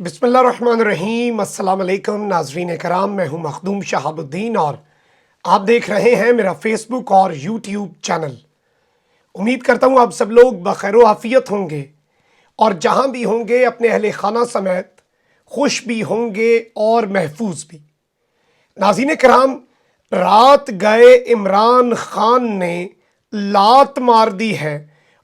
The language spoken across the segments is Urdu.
بسم اللہ الرحمن الرحیم۔ السلام علیکم ناظرین کرام، میں ہوں مخدوم شہاب الدین اور آپ دیکھ رہے ہیں میرا فیس بک اور یوٹیوب چینل۔ امید کرتا ہوں آپ سب لوگ بخیر و عافیت ہوں گے اور جہاں بھی ہوں گے اپنے اہل خانہ سمیت خوش بھی ہوں گے اور محفوظ بھی۔ ناظرین کرام، رات گئے عمران خان نے لات مار دی ہے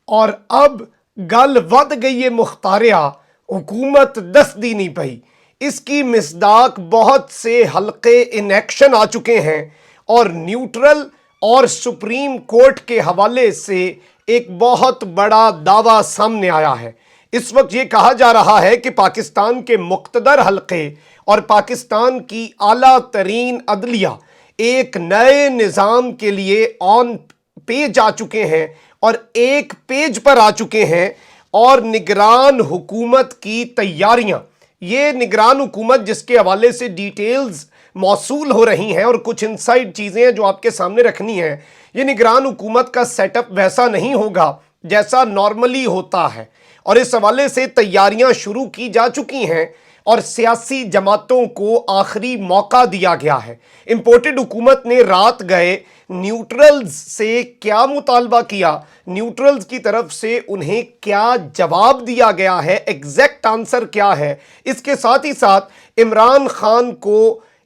اور اب گل ود گئی ہے مختاریہ، حکومت دست دی نہیں پئی۔ اس کی مصداق بہت سے حلقے ان ایکشن آ چکے ہیں اور نیوٹرل اور سپریم کورٹ کے حوالے سے ایک بہت بڑا دعویٰ سامنے آیا ہے۔ اس وقت یہ کہا جا رہا ہے کہ پاکستان کے مقتدر حلقے اور پاکستان کی اعلیٰ ترین عدلیہ ایک نئے نظام کے لیے آن پیج آ چکے ہیں اور ایک پیج پر آ چکے ہیں، اور نگران حکومت کی تیاریاں، یہ نگران حکومت جس کے حوالے سے ڈیٹیلز موصول ہو رہی ہیں اور کچھ انسائیڈ چیزیں ہیں جو آپ کے سامنے رکھنی ہیں، یہ نگران حکومت کا سیٹ اپ ویسا نہیں ہوگا جیسا نارملی ہوتا ہے، اور اس حوالے سے تیاریاں شروع کی جا چکی ہیں اور سیاسی جماعتوں کو آخری موقع دیا گیا ہے۔ امپورٹڈ حکومت نے رات گئے نیوٹرلز سے کیا مطالبہ کیا، نیوٹرلز کی طرف سے انہیں کیا جواب دیا گیا ہے، ایگزیکٹ آنسر کیا ہے، اس کے ساتھ ہی ساتھ عمران خان کو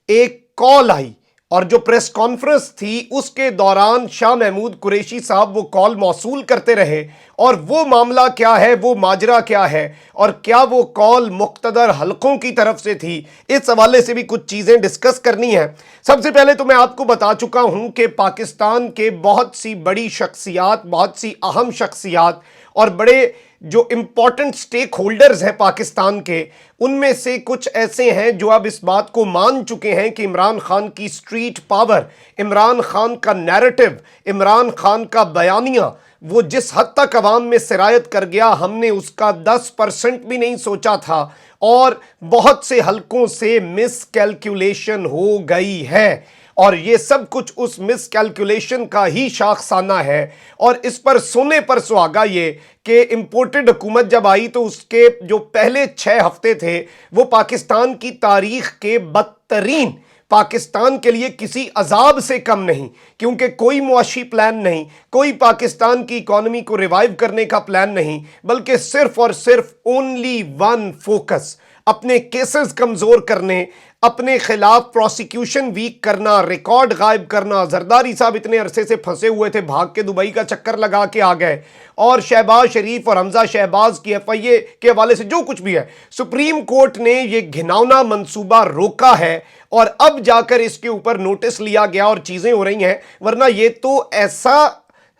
ایک کال آئی اور جو پریس کانفرنس تھی اس کے دوران شاہ محمود قریشی صاحب وہ کال موصول کرتے رہے، اور وہ معاملہ کیا ہے، وہ ماجرا کیا ہے، اور کیا وہ کال مقتدر حلقوں کی طرف سے تھی، اس حوالے سے بھی کچھ چیزیں ڈسکس کرنی ہیں۔ سب سے پہلے تو میں آپ کو بتا چکا ہوں کہ پاکستان کے بہت سی بڑی شخصیات، بہت سی اہم شخصیات اور بڑے جو امپورٹنٹ سٹیک ہولڈرز ہیں پاکستان کے، ان میں سے کچھ ایسے ہیں جو اب اس بات کو مان چکے ہیں کہ عمران خان کی سٹریٹ پاور، عمران خان کا نیریٹو، عمران خان کا بیانیہ وہ جس حد تک عوام میں سرایت کر گیا، ہم نے اس کا 10% بھی نہیں سوچا تھا، اور بہت سے حلقوں سے مس کیلکولیشن ہو گئی ہے، اور یہ سب کچھ اس مس کیلکولیشن کا ہی شاخسانہ ہے۔ اور اس پر سونے پر سہاگا یہ کہ امپورٹڈ حکومت جب آئی تو اس کے جو پہلے 6 ہفتے تھے وہ پاکستان کی تاریخ کے بدترین، پاکستان کے لیے کسی عذاب سے کم نہیں، کیونکہ کوئی معاشی پلان نہیں، کوئی پاکستان کی اکانومی کو ریوائیو کرنے کا پلان نہیں، بلکہ صرف اور صرف اونلی ون فوکس، اپنے کیسز کمزور کرنے، اپنے خلاف پروسیکیوشن ویک کرنا، ریکارڈ غائب کرنا۔ زرداری صاحب اتنے عرصے سے پھنسے ہوئے تھے، بھاگ کے دبئی کا چکر لگا کے آ گئے، اور شہباز شریف اور حمزہ شہباز کی ایف آئی اے کے حوالے سے جو کچھ بھی ہے، سپریم کورٹ نے یہ گھناؤنا منصوبہ روکا ہے، اور اب جا کر اس کے اوپر نوٹس لیا گیا اور چیزیں ہو رہی ہیں، ورنہ یہ تو ایسا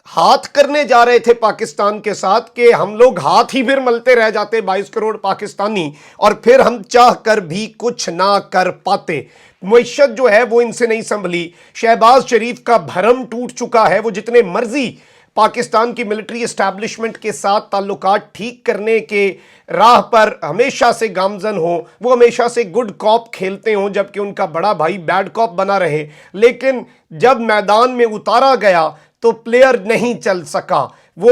ہاتھ کرنے جا رہے تھے پاکستان کے ساتھ کہ ہم لوگ ہاتھ ہی پھر ملتے رہ جاتے 22 کروڑ پاکستانی، اور پھر ہم چاہ کر بھی کچھ نہ کر پاتے۔ معیشت جو ہے وہ ان سے نہیں سنبھلی، شہباز شریف کا بھرم ٹوٹ چکا ہے، وہ جتنے مرضی پاکستان کی ملٹری اسٹیبلشمنٹ کے ساتھ تعلقات ٹھیک کرنے کے راہ پر ہمیشہ سے گامزن ہوں، وہ ہمیشہ سے گڈ کاپ کھیلتے ہوں جبکہ ان کا بڑا بھائی بیڈ کاپ بنا رہے، لیکن جب میدان میں اتارا گیا تو پلیئر نہیں چل سکا۔ وہ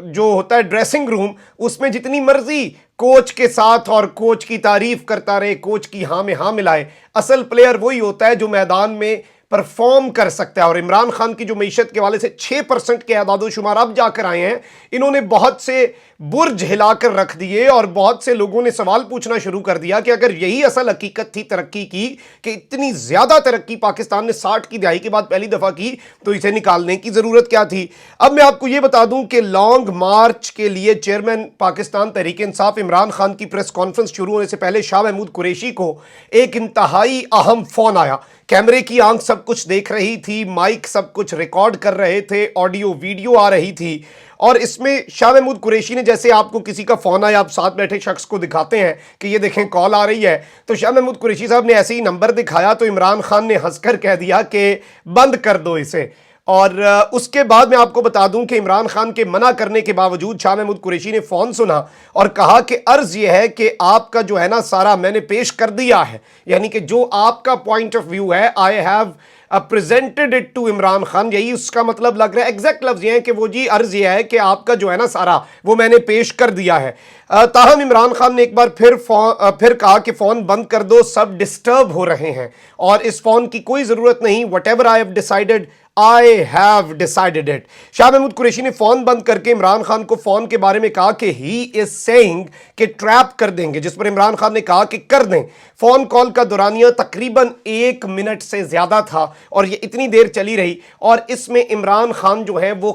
جو ہوتا ہے ڈریسنگ روم، اس میں جتنی مرضی کوچ کے ساتھ اور کوچ کی تعریف کرتا رہے، کوچ کی ہاں میں ہاں ملائے، اصل پلیئر وہی ہوتا ہے جو میدان میں پرفارم کر سکتا ہے۔ اور عمران خان کی جو معیشت کے حوالے سے 6% کے اعداد و شمار اب جا کر آئے ہیں، انہوں نے بہت سے برج ہلا کر رکھ دیے، اور بہت سے لوگوں نے سوال پوچھنا شروع کر دیا کہ اگر یہی اصل حقیقت تھی ترقی کی، کہ اتنی زیادہ ترقی پاکستان نے 60 کی دہائی کے بعد پہلی دفعہ کی، تو اسے نکالنے کی ضرورت کیا تھی؟ اب میں آپ کو یہ بتا دوں کہ لانگ مارچ کے لیے چیئرمین پاکستان تحریک انصاف عمران خان کی پریس کانفرنس شروع ہونے سے پہلے شاہ محمود قریشی کو ایک انتہائی اہم فون آیا۔ کیمرے کی آنکھ سب کچھ دیکھ رہی تھی، مائک سب کچھ ریکارڈ کر رہے تھے، آڈیو ویڈیو آ رہی تھی، اور اس میں شاہ محمود قریشی نے، جیسے آپ کو کسی کا فون آیا، آپ ساتھ بیٹھے شخص کو دکھاتے ہیں کہ یہ دیکھیں کال آ رہی ہے، تو شاہ محمود قریشی صاحب نے ایسے ہی نمبر دکھایا تو عمران خان نے ہنس کر کہہ دیا کہ بند کر دو اسے۔ اور اس کے بعد میں آپ کو بتا دوں کہ عمران خان کے منع کرنے کے باوجود شاہ محمود قریشی نے فون سنا اور کہا کہ عرض یہ ہے کہ آپ کا جو ہے نا سارا میں نے پیش کر دیا ہے، یعنی کہ جو آپ کا پوائنٹ آف ویو ہے، I have presented it to Imran Khan. یہی اس کا مطلب لگ رہا ہے. ایگزیکٹ لفظ یہ ہے کہ وہ جی عرض یہ ہے کہ آپ کا جو ہے نا سارا وہ میں نے پیش کر دیا ہے. تاہم عمران خان نے ایک بار پھر کہا کہ فون بند کر دو, سب ڈسٹرب ہو رہے ہیں اور اس فون کی کوئی ضرورت نہیں. What ever I have decided I have decided it. Shah Mahmood Qureshi نے فون بند کر کے عمران خان کو فون کے بارے میں کہا کہ he is saying کہ ٹریپ کر دیں گے, جس پر عمران خان نے کہا کہ کر دیں. فون کال کا دورانیہ تقریباً 1 منٹ سے زیادہ تھا اور یہ اتنی دیر چلی رہی, اور اس میں عمران خان جو ہے وہ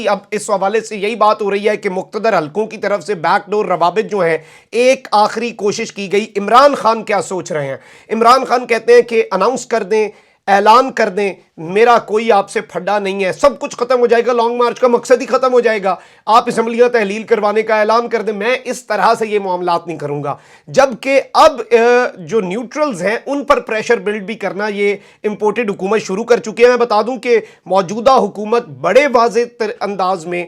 اب اس حوالے سے یہی بات ہو رہی ہے کہ مقتدر حلقوں کی طرف سے بیک ڈور روابط جو ہیں ایک آخری کوشش کی گئی. عمران خان کیا سوچ رہے ہیں؟ عمران خان کہتے ہیں کہ اناؤنس کر دیں, اعلان کر دیں, میرا کوئی آپ سے پھڈا نہیں ہے, سب کچھ ختم ہو جائے گا, لانگ مارچ کا مقصد ہی ختم ہو جائے گا, آپ اسمبلیاں تحلیل کروانے کا اعلان کر دیں, میں اس طرح سے یہ معاملات نہیں کروں گا. جبکہ اب جو نیوٹرلز ہیں ان پر پریشر بلڈ بھی کرنا یہ امپورٹڈ حکومت شروع کر چکی ہے. میں بتا دوں کہ موجودہ حکومت بڑے واضح انداز میں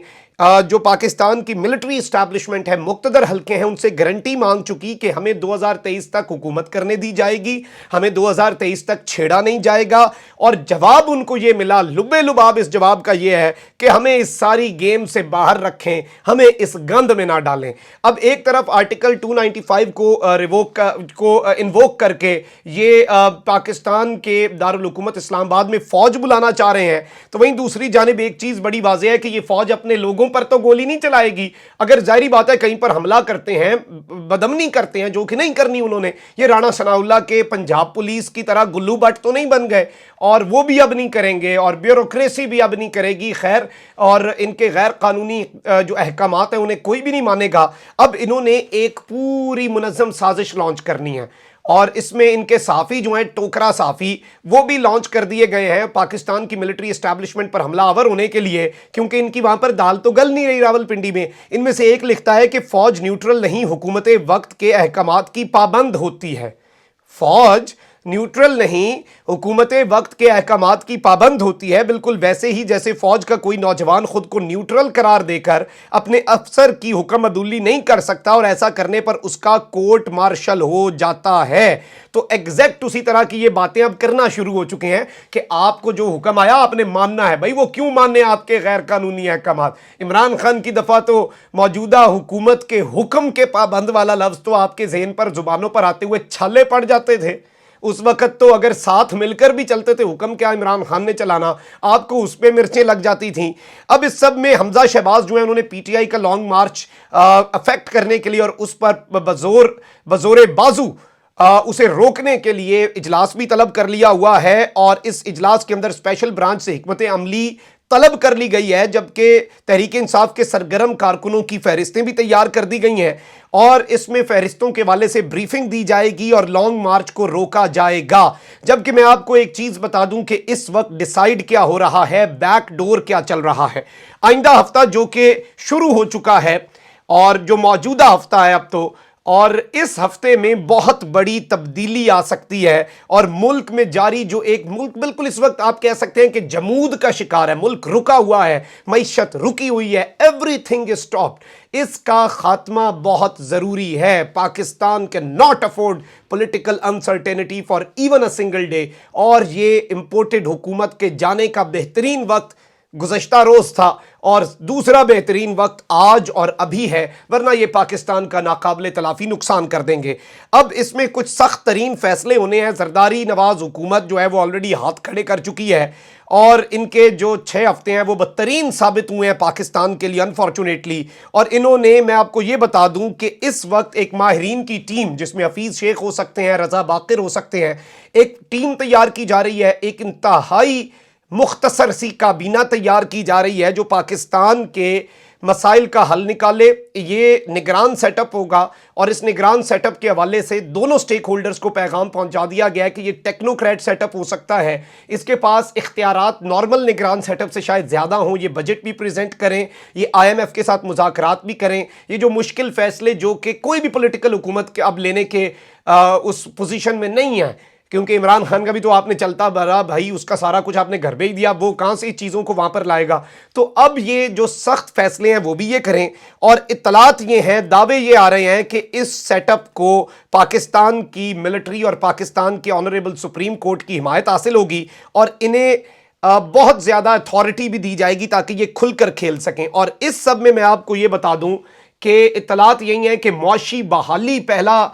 جو پاکستان کی ملٹری اسٹیبلشمنٹ ہے, مقتدر حلقے ہیں, ان سے گارنٹی مانگ چکی کہ ہمیں 2023 تک حکومت کرنے دی جائے گی, ہمیں 2023 تک چھیڑا نہیں جائے گا. اور جواب ان کو یہ ملا, لبے لباب اس جواب کا یہ ہے کہ ہمیں اس ساری گیم سے باہر رکھیں, ہمیں اس گند میں نہ ڈالیں. اب ایک طرف آرٹیکل 295 کو انووک کر کے یہ پاکستان کے دارالحکومت اسلام آباد میں فوج بلانا چاہ رہے ہیں, تو وہیں دوسری جانب ایک چیز بڑی واضح ہے کہ یہ فوج اپنے لوگوں پر تو گولی نہیں چلائے گی. اگر ظاہری بات ہے کہیں پر حملہ کرتے ہیں, بدامنی کرتے ہیں, جو کہ نہیں کرنی انہوں نے, یہ رانا ثناء اللہ کے پنجاب پولیس کی طرح گلو بٹ تو نہیں بن گئے, اور وہ بھی اب نہیں کریں گے, اور بیوروکریسی بھی اب نہیں کرے گی. خیر, اور ان کے غیر قانونی جو احکامات ہیں انہیں کوئی بھی نہیں مانے گا. اب انہوں نے ایک پوری منظم سازش لانچ کرنی ہے, اور اس میں ان کے صحافی جو ہیں ٹوکرا صحافی وہ بھی لانچ کر دیے گئے ہیں پاکستان کی ملٹری اسٹیبلشمنٹ پر حملہ آور ہونے کے لیے, کیونکہ ان کی وہاں پر دال تو گل نہیں رہی راولپنڈی میں. ان میں سے ایک لکھتا ہے کہ فوج نیوٹرل نہیں, حکومت وقت کے احکامات کی پابند ہوتی ہے. فوج نیوٹرل نہیں, حکومت وقت کے احکامات کی پابند ہوتی ہے, بالکل ویسے ہی جیسے فوج کا کوئی نوجوان خود کو نیوٹرل قرار دے کر اپنے افسر کی حکم عدولی نہیں کر سکتا, اور ایسا کرنے پر اس کا کورٹ مارشل ہو جاتا ہے. تو ایگزیکٹ اسی طرح کی یہ باتیں اب کرنا شروع ہو چکے ہیں کہ آپ کو جو حکم آیا آپ نے ماننا ہے. بھائی وہ کیوں ماننے آپ کے غیر قانونی احکامات؟ عمران خان کی دفعہ تو موجودہ حکومت کے حکم کے پابند والا لفظ تو آپ کے ذہن پر, زبانوں پر آتے ہوئے چھالے پڑ جاتے تھے. اس وقت تو اگر ساتھ مل کر بھی چلتے تھے, حکم کیا عمران خان نے چلانا, آپ کو اس پہ مرچیں لگ جاتی تھیں. اب اس سب میں حمزہ شہباز جو ہیں انہوں نے پی ٹی آئی کا لانگ مارچ افیکٹ کرنے کے لیے اور اس پر بزور بازو اسے روکنے کے لیے اجلاس بھی طلب کر لیا ہوا ہے, اور اس اجلاس کے اندر اسپیشل برانچ سے حکمت عملی طلب کر لی گئی ہے, جبکہ تحریک انصاف کے سرگرم کارکنوں کی فہرستیں بھی تیار کر دی گئی ہیں, اور اس میں فہرستوں کے والے سے بریفنگ دی جائے گی اور لانگ مارچ کو روکا جائے گا. جبکہ میں آپ کو ایک چیز بتا دوں کہ اس وقت ڈیسائیڈ کیا ہو رہا ہے, بیک ڈور کیا چل رہا ہے. آئندہ ہفتہ جو کہ شروع ہو چکا ہے اور جو موجودہ ہفتہ ہے اب تو, اور اس ہفتے میں بہت بڑی تبدیلی آ سکتی ہے, اور ملک میں جاری جو ایک ملک بالکل اس وقت آپ کہہ سکتے ہیں کہ جمود کا شکار ہے, ملک رکا ہوا ہے, معیشت رکی ہوئی ہے, ایوری تھنگ از اسٹاپڈ. اس کا خاتمہ بہت ضروری ہے. پاکستان کے not afford political uncertainty for even a single day, اور یہ امپورٹڈ حکومت کے جانے کا بہترین وقت گزشتہ روز تھا, اور دوسرا بہترین وقت آج اور ابھی ہے, ورنہ یہ پاکستان کا ناقابل تلافی نقصان کر دیں گے. اب اس میں کچھ سخت ترین فیصلے ہونے ہیں. زرداری نواز حکومت جو ہے وہ آلریڈی ہاتھ کھڑے کر چکی ہے, اور ان کے جو 6 ہفتے ہیں وہ بدترین ثابت ہوئے ہیں پاکستان کے لیے انفارچونیٹلی. اور انہوں نے, میں آپ کو یہ بتا دوں کہ اس وقت ایک ماہرین کی ٹیم جس میں حفیظ شیخ ہو سکتے ہیں, رضا باقر ہو سکتے ہیں, ایک ٹیم تیار کی جا رہی ہے, ایک انتہائی مختصر سی کابینہ تیار کی جا رہی ہے جو پاکستان کے مسائل کا حل نکالے. یہ نگران سیٹ اپ ہوگا, اور اس نگران سیٹ اپ کے حوالے سے دونوں سٹیک ہولڈرز کو پیغام پہنچا دیا گیا ہے کہ یہ ٹیکنوکریٹ سیٹ اپ ہو سکتا ہے, اس کے پاس اختیارات نارمل نگران سیٹ اپ سے شاید زیادہ ہوں, یہ بجٹ بھی پریزنٹ کریں, یہ آئی ایم ایف کے ساتھ مذاکرات بھی کریں, یہ جو مشکل فیصلے جو کہ کوئی بھی پولیٹیکل حکومت کے اب لینے کے اس پوزیشن میں نہیں ہے, کیونکہ عمران خان کا بھی تو آپ نے چلتا بھرا بھائی اس کا سارا کچھ آپ نے گھر بھیج دیا، وہ کہاں سے چیزوں کو وہاں پر لائے گا؟ تو اب یہ جو سخت فیصلے ہیں وہ بھی یہ کریں، اور اطلاعات یہ ہیں، دعوے یہ آ رہے ہیں کہ اس سیٹ اپ کو پاکستان کی ملٹری اور پاکستان کے آنریبل سپریم کورٹ کی حمایت حاصل ہوگی، اور انہیں بہت زیادہ اتھارٹی بھی دی جائے گی تاکہ یہ کھل کر کھیل سکیں۔ اور اس سب میں آپ کو یہ بتا دوں کہ اطلاعات یہی ہیں کہ معاشی بحالی پہلا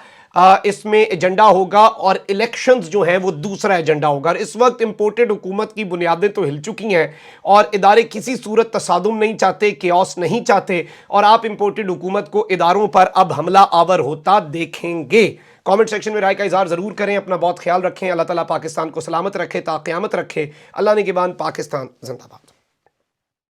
اس میں ایجنڈا ہوگا، اور الیکشنز جو ہیں وہ دوسرا ایجنڈا ہوگا۔ اور اس وقت امپورٹڈ حکومت کی بنیادیں تو ہل چکی ہیں، اور ادارے کسی صورت تصادم نہیں چاہتے، کیوس نہیں چاہتے، اور آپ امپورٹڈ حکومت کو اداروں پر اب حملہ آور ہوتا دیکھیں گے۔ کامنٹ سیکشن میں رائے کا اظہار ضرور کریں، اپنا بہت خیال رکھیں، اللہ تعالیٰ پاکستان کو سلامت رکھے تا قیامت رکھے۔ اللہ نگہبان، پاکستان زندہ باد۔